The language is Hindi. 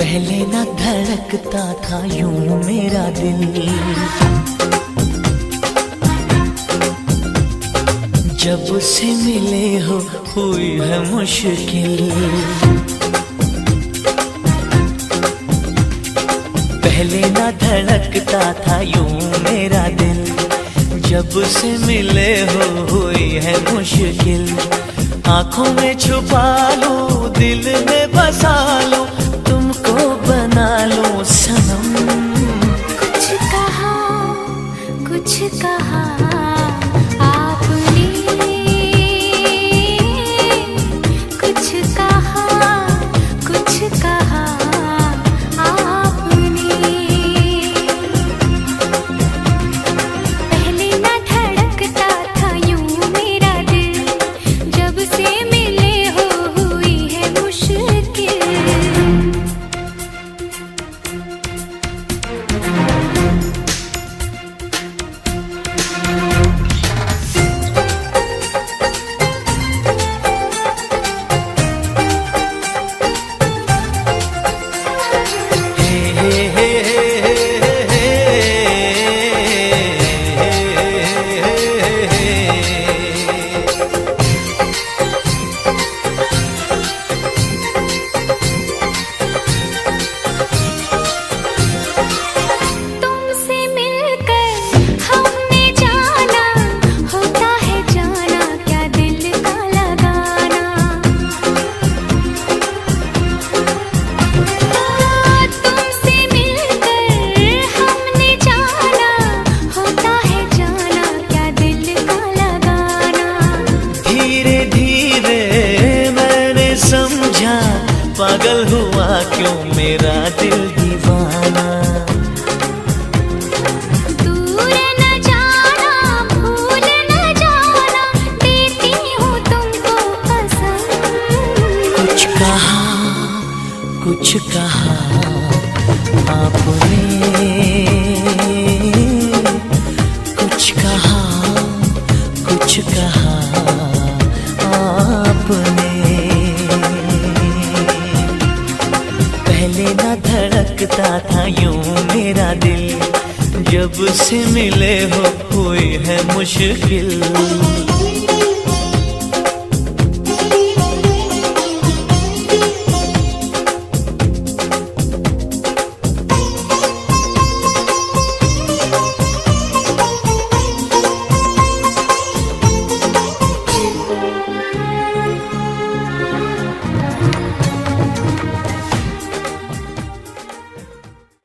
पहले ना धड़कता था यूं मेरा दिल, जब से मिले हो हुई है मुश्किल। पहले ना धड़कता था यूं मेरा दिल, जब से मिले हो हुई है मुश्किल। आंखों में छुपा लूं, दिल में बसा लूं, तुमको बना लूं सनम। कुछ कहा आपने, कुछ कहा आपने। पहले ना धड़कता था यूं मेरा दिल, जब से मिले हो हुई है मुश्किल। पागल हुआ क्यों मेरा दिल दीवाना। दूर न जाना, भूल न जाना, देती हूँ तुमको पसंद। कुछ कहा आपने, कुछ कहा आपने। पहले ना धड़कता था यूं मेरा दिल, जब से मिले हो हुई है मुश्किल।